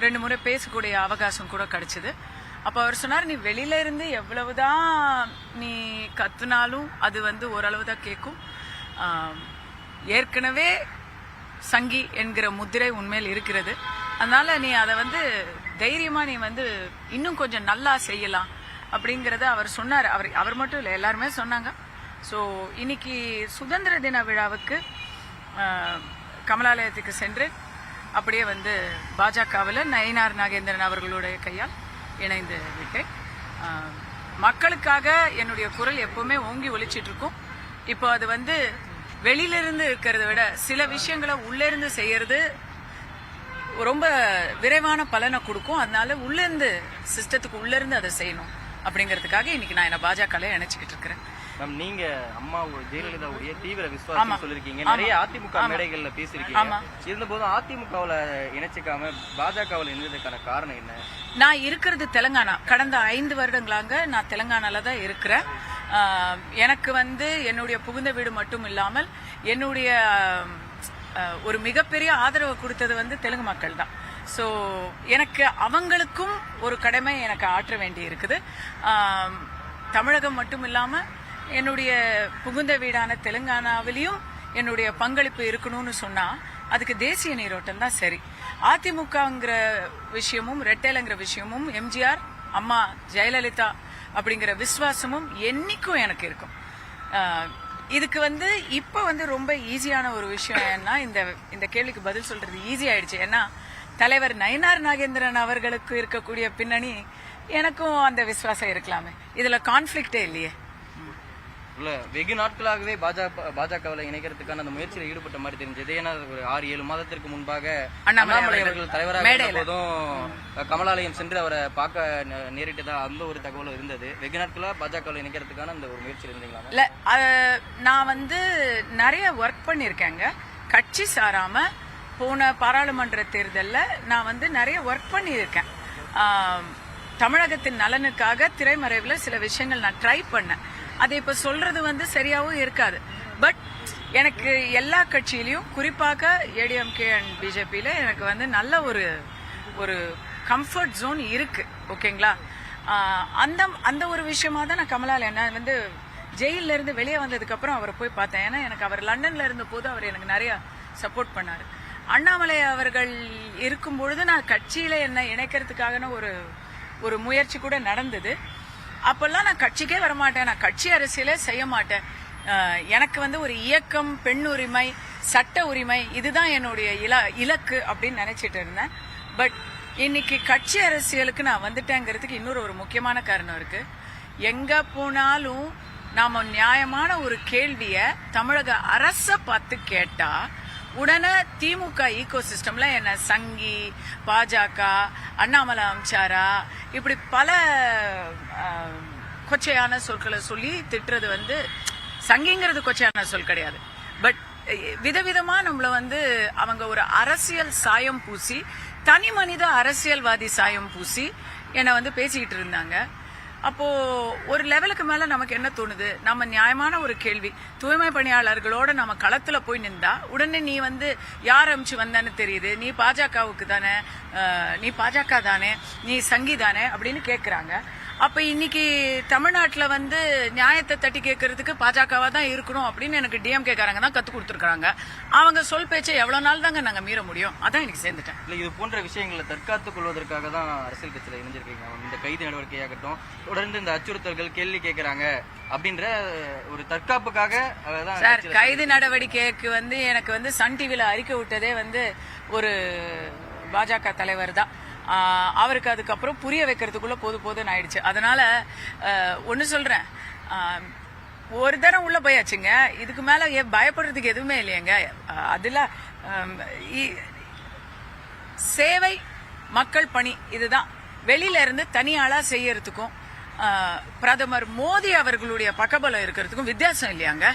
2 முறை பேசக்கூடிய அவகாசம் கூட கிடைச்சது. அப்ப அவர் சொன்னார், நீ வெளியில இருந்து எவ்வளவுதான் நீ கத்துனாலும் அது வந்து ஓரளவு தான் கேட்கும். ஏற்கனவே சங்கி என்கிற முத்திரை உண்மையில் இருக்கிறது. அதனால நீ அதை வந்து தைரியமா நீ வந்து இன்னும் கொஞ்சம் நல்லா செய்யலாம் அப்படிங்கறத அவர் சொன்னார். அவர் மட்டும் இல்லை, எல்லாருமே சொன்னாங்க. ஸோ இன்னைக்கு சுதந்திர தின விழாவுக்கு கமலாலயத்துக்கு சென்று அப்படியே வந்து பாஜகவில் நயினார் நாகேந்திரன் அவர்களுடைய கையால் இணைந்து விட்டேன். மக்களுக்காக என்னுடைய குரல் எப்பவுமே ஓங்கி ஒலிச்சிட்டு இருக்கும். இப்போ அது வந்து வெளியிலிருந்து இருக்கிறத விட சில விஷயங்களை உள்ளிருந்து செய்யறது ரொம்ப விரைவான பலனை கொடுக்கும். அதனால உள்ளிருந்து சிஸ்டத்துக்கு உள்ளிருந்து அதை செய்யணும் அப்படிங்கறதுக்காக இன்னைக்கு நான் என்ன பாஜகல இணைச்சிக்கிட்டு இருக்கிறேன். மேம், நீங்க அம்மா ஜெயலலிதாவுடைய தீவிர விசுவாசம் சொல்லிருக்கீங்க, நிறைய அதிமுக மேடைகள்ல பேசிருக்கீங்க. இருந்தபோதும் அதிமுகவுல இணைச்சிக்காம பாஜகவுல இணைந்ததுக்கான காரணம் என்ன? நான் இருக்கிறது தெலுங்கானா. கடந்த 5 வருடங்களாக நான் தெலுங்கானால தான் இருக்கிறேன். எனக்கு வந்து என்னுடைய புகுந்த வீடு மட்டும் இல்லாமல் என்னுடைய ஒரு மிகப்பெரிய ஆதரவு கொடுத்தது வந்து தெலுங்கு மக்கள் தான். ஸோ எனக்கு அவங்களுக்கும் ஒரு கடமை எனக்கு ஆற்ற வேண்டி இருக்குது. தமிழகம் மட்டும் இல்லாம என்னுடைய புகுந்த வீடான தெலுங்கானாவிலையும் என்னுடைய பங்களிப்பு இருக்கணும்னு சொன்னா அதுக்கு தேசிய நீரோட்டம் தான் சரி. அதிமுகங்கிற விஷயமும் ரெட்டேலங்கிற விஷயமும் எம்ஜிஆர் அம்மா ஜெயலலிதா அப்படிங்கிற விசுவாசமும் என்னைக்கும் எனக்கு இருக்கும். இதுக்கு வந்து இப்ப வந்து ரொம்ப ஈஸியான ஒரு விஷயம் ஏன்னா இந்த கேள்விக்கு பதில் சொல்றது ஈஸி ஆயிடுச்சு. ஏன்னா தலைவர் நயினார் நாகேந்திரன் அவர்களுக்கு இருக்கக்கூடிய பின்னணி எனக்கும் அந்த விசுவாசம் இருக்கலாமே. இதுல கான்ஃபிளிக்டே இல்லையே. வெகு நாட்களாகவே பாஜகவில் இணைக்கிறதுக்கான அந்த முயற்சியில் ஈடுபட்ட மாதிரி தெரிஞ்சது. ஏன்னா ஒரு 6-7 மாதத்திற்கு முன்பாக அண்ணாமலை அவர்கள் தலைவராக போதும் கமலாலயம் சென்று அவரை பார்க்க நேரிட்டதா அந்த ஒரு தகவலும் இருந்தது. வெகு நாட்களா பாஜகவில் இணைக்கிறதுக்கான அந்த ஒரு முயற்சி இருந்தீங்களா? இல்ல, நான் வந்து நிறைய ஒர்க் பண்ணிருக்கேங்க. கட்சி சாராம போன பாராளுமன்ற தேர்தலில் நான் வந்து நிறைய ஒர்க் பண்ணியிருக்கேன். தமிழகத்தின் நலனுக்காக திரைமறைவில் சில விஷயங்கள் நான் ட்ரை பண்ணேன். அதை இப்ப சொல்றது வந்து சரியாவும் இருக்காது. பட் எனக்கு எல்லா கட்சியிலையும் குறிப்பாக ஏடிஎம்கே அண்ட் பிஜேபியில எனக்கு வந்து நல்ல ஒரு கம்ஃபர்ட் ஜோன் இருக்கு. ஓகேங்களா? அந்த ஒரு விஷயமா தான் நான் கமலாலயம் நான் வந்து ஜெயில இருந்து வெளியே வந்ததுக்கு அப்புறம் அவரை போய் பார்த்தேன். ஏன்னா எனக்கு அவர் லண்டன்ல இருந்த போது அவர் எனக்கு நிறைய சப்போர்ட் பண்ணாரு. அண்ணாமலை அவர்கள் இருக்கும் பொழுது நான் கட்சியில என்ன இணைக்கிறதுக்காக ஒரு முயற்சி கூட நடந்தது. அப்பெல்லாம் நான் கட்சிக்கே வரமாட்டேன், நான் கட்சி அரசியலே செய்ய மாட்டேன். எனக்கு வந்து ஒரு இயக்கம், பெண் உரிமை, சட்ட உரிமை இதுதான் என்னுடைய இலக்கு அப்படின்னு நினைச்சிட்டு இருந்தேன். பட் இன்னைக்கு கட்சி அரசியலுக்கு நான் வந்துட்டேங்கிறதுக்கு இன்னொரு ஒரு முக்கியமான காரணம் இருக்கு. எங்க போனாலும் நாம நியாயமான ஒரு கேள்விய தமிழக அரச பார்த்து கேட்டா உடனே திமுக ஈகோ சிஸ்டம்ல என்ன சங்கி, பாஜக, அண்ணாமலை அம்சாரா இப்படி பல கொச்சையான சொற்களை சொல்லி திட்டுறது வந்து சங்கிங்கிறது கொச்சையான சொல் கிடையாது. பட் விதவிதமா நம்மள வந்து அவங்க ஒரு அரசியல் சாயம் பூசி, தனி மனித அரசியல்வாதி சாயம் பூசி என்னை வந்து பேசிக்கிட்டு இருந்தாங்க. அப்போ ஒரு லெவலுக்கு மேல நமக்கு என்ன தோணுது, நம்ம நியாயமான ஒரு கேள்வி, தூய்மை பணியாளர்களோட நம்ம களத்துல போய் நின்றா உடனே நீ வந்து யார் அமிச்சு வந்தான்னு தெரியுது, நீ பாஜகவுக்கு தானே, நீ பாஜக தானே, நீ சங்கி தானே அப்படின்னு கேக்குறாங்க. அப்ப இன்னைக்கு தமிழ்நாட்டுல வந்து நியாயத்தை தட்டி கேட்கறதுக்கு பாஜகவா தான் இருக்கணும் அப்படின்னு எனக்கு டிஎம்கே காரங்க தான் கத்து கொடுத்துருக்காங்க. அவங்க சொல் பேச்சை எவ்வளவு நாள் தாங்க நாங்க மீற முடியும்? அதான் எனக்கு சேர்ந்துட்டேன். இல்ல, இது போன்ற விஷயங்களை தற்காத்துக் கொள்வதற்காக தான் அரசியல் கட்சியில இணைஞ்சிருக்கீங்க. இந்த கைது நடவடிக்கையாகட்டும், தொடர்ந்து இந்த அச்சுறுத்தல்கள், கேள்வி கேட்கறாங்க அப்படின்ற ஒரு தற்காப்புக்காக சார் கைது நடவடிக்கைக்கு வந்து எனக்கு வந்து சன் டிவில அறிக்கை விட்டதே வந்து ஒரு பாஜக தலைவர் தான். அவருக்கு அதுக்கப்புறம் புரிய வைக்கிறதுக்குள்ள போதுன்னு ஆயிடுச்சு. அதனால ஒன்னு சொல்றேன், ஒரு தரம் உள்ள போயாச்சுங்க, இதுக்கு மேல பயப்படுறதுக்கு எதுவுமே இல்லையங்க. அதுல சேவை, மக்கள் பணி இதுதான். வெளியில இருந்து தனியாளா செய்யறதுக்கும் பிரதமர் மோடி அவர்களுடைய பக்கபலம் இருக்கிறதுக்கும் வித்தியாசம் இல்லையாங்க.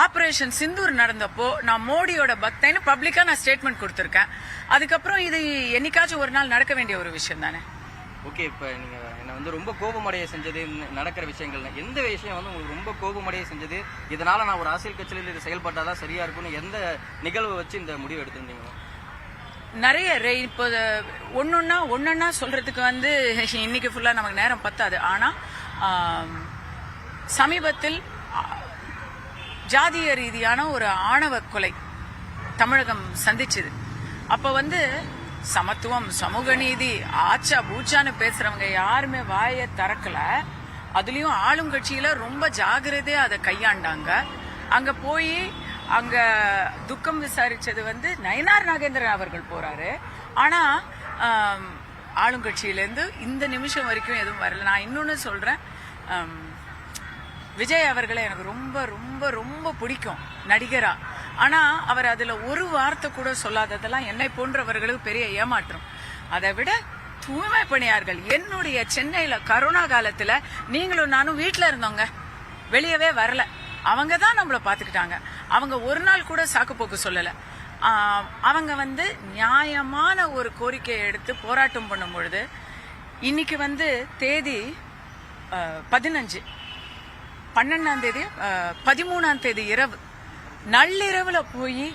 ஆபரேஷன் சிந்தூர் நடந்தப்போ நான் மோடியோட பக்தன்னு பப்ளிக்கா நான் ஸ்டேட்மெண்ட் கொடுத்திருக்கேன். அதுக்கப்புறம் இது என்னைக்காச்சும் ஒரு நாள் நடக்க வேண்டிய ஒரு விஷயம் தானே. ஓகே, இப்ப நீங்க என்ன வந்து ரொம்ப கோபமடைய செஞ்சது நடக்கிற விஷயங்கள், எந்த விஷயம் வந்து உங்களுக்கு ரொம்ப கோபமடைய செஞ்சது, இதனால நான் ஒரு அரசியல் கட்சியில இது செயல்பட்டாதான் சரியா இருக்கும்னு எந்த நிகழ்வு வச்சு இந்த முடிவு எடுத்திருந்தீங்க? நிறைய இப்போ ஒன்னொன்னா சொல்றதுக்கு வந்து இன்னைக்கு ஃபுல்லா நமக்கு நேரம் பத்தாது. ஆனா சமீபத்தில் ஜாதிய ரீதியான ஒரு ஆணவ கொலை தமிழகம் சந்திச்சது. அப்ப வந்து சமத்துவம், சமூக நீதி, ஆச்சா பூச்சான்னு பேசுறவங்க யாருமே வாயை திறக்கல. அதுலயும் ஆளும் கட்சியில ரொம்ப ஜாகிரதையா அதை கையாண்டாங்க. அங்க போய் அங்க துக்கம் விசாரிச்சது வந்து நயனார் நாகேந்திரன் அவர்கள் போறாரு. ஆனா ஆளுங்கட்சியிலேருந்து இந்த நிமிஷம் வரைக்கும் எதுவும் வரல. நான் இன்னொன்னு சொல்றேன், விஜய் அவர்களை எனக்கு ரொம்ப ரொம்ப ரொம்ப பிடிக்கும் நடிகரா. ஆனா அவர் அதுல ஒரு வார்த்தை கூட சொல்லாததெல்லாம் என்னை போன்றவர்களுக்கு பெரிய ஏமாற்றம். அதை விட தூய்மை பணியார்கள், என்னுடைய சென்னையில கரோனா காலத்துல நீங்களும் நானும் வீட்டுல இருந்தோங்க, வெளியவே வரல. அவங்க தான் நம்மள பாத்துக்கிட்டாங்க. அவங்க ஒரு நாள் கூட சாக்குப்போக்கு சொல்லல. அவங்க வந்து நியாயமான ஒரு கோரிக்கையை எடுத்து போராட்டம் பண்ணும் பொழுது இன்னைக்கு வந்து தேதி 15, 12ஆம் தேதி 13ஆம் தேதி இரவு நள்ளிரவுல போய்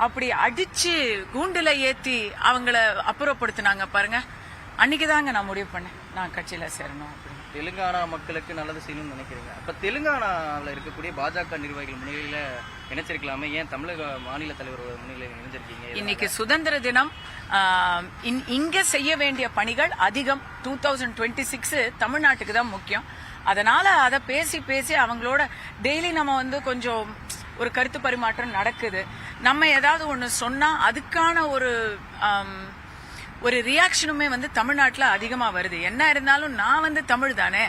அப்படி அடிச்சு கூண்டுல ஏத்தி அவங்கள அப்புறப்படுத்தினாங்க பாருங்க. அன்னைக்குதாங்க நான் முடிவு பண்ணேன் நான் கட்சியில சேரணும். தெலுங்கானா மக்களுக்கு நல்லது செய்யணும்னு நினைக்கிறீங்க. அப்ப தெலுங்கானாவில் இருக்கக்கூடிய பாஜக நிர்வாகிகள் முன்னிலையில இணைச்சிருக்கலாமே, ஏன் தமிழக மாநில தலைவர் முன்னிலையில் இணைஞ்சிருக்கீங்க? இன்னைக்கு சுதந்திர தினம். இங்க செய்ய வேண்டிய பணிகள் அதிகம். 2026 தமிழ்நாட்டுக்கு தான் முக்கியம். அதனால அதை பேசி பேசி அவங்களோட டெய்லி நம்ம வந்து கொஞ்சம் ஒரு கருத்து பரிமாற்றம் நடக்குது. நம்ம ஏதாவது ஒண்ணு சொன்னா அதுக்கான ஒரு ரியாக்ஷனுமே வந்து தமிழ்நாட்டில் அதிகமா வருது. என்ன இருந்தாலும் நான் வந்து தமிழ் தானே.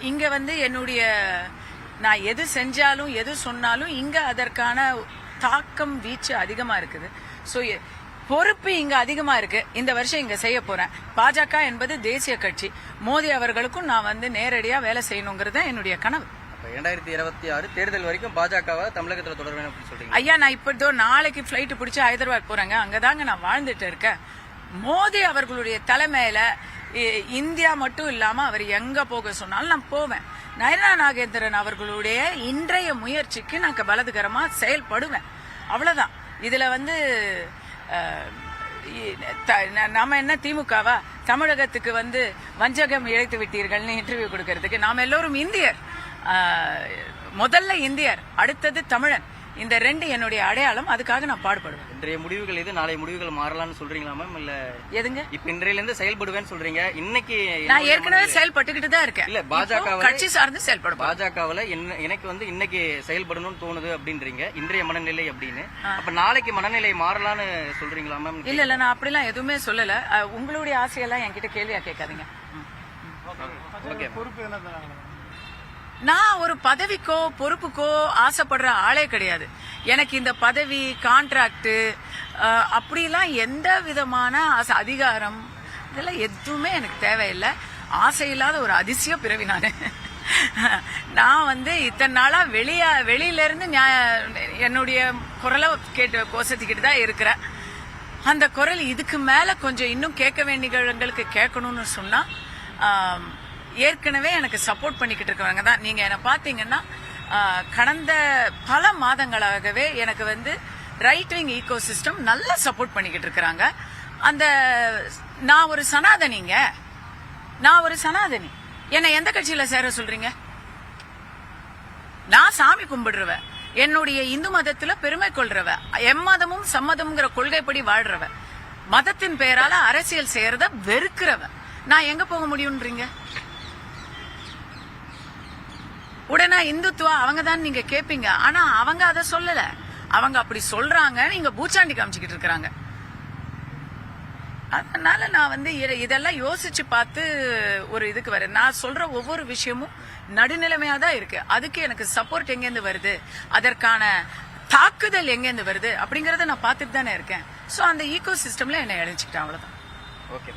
இங்க வந்து நான் எது செஞ்சாலும் எது சொன்னாலும் இங்க அதற்கான தாக்கம் வீச்சு அதிகமா இருக்குது. ஸோ பொறுப்பு இங்க அதிகமா இருக்கு. இந்த வருஷம் இங்க செய்ய போறேன். பாஜக என்பது தேசிய கட்சி. மோடி அவர்களுக்கும் நான் வந்து நேரடியா வேலை செய்யணுங்கிறது என்னுடைய கனவு. 2026 தேர்தல் வரைக்கும் பாஜகவை தமிழகத்தில் தொடர வேணும் அப்படின்னு சொல்றீங்க. ஐயா, நான் இப்போ நாளைக்கு பிளைட் பிடிச்சி ஹைதராபாத் போறேங்க. அங்கதாங்க நான் வாழ்ந்துட்டு இருக்கேன். மோடி அவர்களுடைய தலைமையில இந்தியா மட்டும் இல்லாம அவர் எங்க போக சொன்னாலும் நான் போவேன். நயனார் நாகேந்திரன் அவர்களுடைய இன்றைய முயற்சிக்கு நான் பலதுகரமா செயல்படுவேன். அவ்வளவுதான். இதுல வந்து நம்ம என்ன திமுகவா தமிழகத்துக்கு வந்து வஞ்சகம் இழைத்து விட்டீர்கள்னு இன்டர்வியூ கொடுக்கறதுக்கு? நாம எல்லோரும் இந்தியர். முதல்ல இந்தியர், அடுத்தது தமிழன். இந்த ரெண்டு என்னுடைய அடையாளம். அதுக்காக நான் பாடுபடுவேன். இன்றைய முடிவுகள் எது நாளை முடிவுகள் மாறலாம்னு சொல்றீங்களா மேம்? இல்ல எதுங்க? இப்ப இன்றையில இருந்து செயல்படுவேன்னு சொல்றீங்க. இன்னைக்கு நான் ஏற்கனவே செயல்பட்டுக்கிட்டு தான் இருக்கேன். இல்ல பாஜக கட்சி சார்ந்து செயல்படும். பாஜகவுல எனக்கு வந்து இன்னைக்கு செயல்படணும்னு தோணுது அப்படின்றீங்க, இன்றைய மனநிலை அப்படின்னு. அப்ப நாளைக்கு மனநிலை மாறலாம்னு சொல்றீங்களா மேம்? இல்ல நான் அப்படிலாம் எதுவுமே சொல்லல. உங்களுடைய ஆசையெல்லாம் என்கிட்ட கேள்வியா கேட்காதீங்க. நான் ஒரு பதவிக்கோ பொறுப்புக்கோ ஆசைப்படுற ஆளே கிடையாது. எனக்கு இந்த பதவி, கான்ட்ராக்ட், அப்படிலாம் எந்த விதமான அதிகாரம் இதெல்லாம் எதுவுமே எனக்கு தேவையில்லை. ஆசையில்லாத ஒரு அதிசய பிறவி நான் வந்து இத்தனை நாளா வெளியில இருந்து என்னுடைய குரலை கோசத்திக்கிட்டு தான் இருக்கிறேன். அந்த குரல் இதுக்கு மேல கொஞ்சம் இன்னும் கேட்க வேண்டியவங்களுக்கு கேட்கணும்னு சொன்னா ஏற்கனவே எனக்கு சப்போர்ட் பண்ணிக்கிட்டு இருக்கவங்க தான். நீங்க என்ன பாத்தீங்கன்னா கடந்த பல மாதங்களாகவே எனக்கு வந்து ரைட் விங் ஈகோ சிஸ்டம் நல்லா சப்போர்ட் பண்ணிக்கிட்டு இருக்கிறாங்க. நான் ஒரு சனாதனிங்க. என்னை எந்த கட்சியில சேர சொல்றீங்க? நான் சாமி கும்பிடுறவ, என்னுடைய இந்து மதத்துல பெருமை கொள்றவ, எம்மதமும் சம்மதம்ங்கிற கொள்கைப்படி வாழ்றவ, மதத்தின் பெயரால அரசியல் செய்யறத வெறுக்கிறவ. நான் எங்க போக முடியும்ன்றீங்க? உடனே இந்துத்துவா அவங்க தான் நீங்க கேப்பீங்க. ஆனா அவங்க அதை சொல்லல. அவங்க அப்படி சொல்றாங்க, நீங்க பூச்சாண்டி காமிச்சுக்கிட்டு இருக்காங்க. அதனால நான் வந்து இதெல்லாம் யோசிச்சு பார்த்து ஒரு இதுக்கு வரேன். நான் சொல்ற ஒவ்வொரு விஷயமும் நடுநிலைமையா தான் இருக்கு. அதுக்கு எனக்கு சப்போர்ட் எங்கேருந்து வருது, அதற்கான தாக்குதல் எங்கேருந்து வருது அப்படிங்கறத நான் பார்த்துட்டு தானே இருக்கேன். சோ அந்த ஈகோ சிஸ்டம்ல என்ன இணைச்சுக்கிட்டேன். அவ்வளவுதான். ஓகே.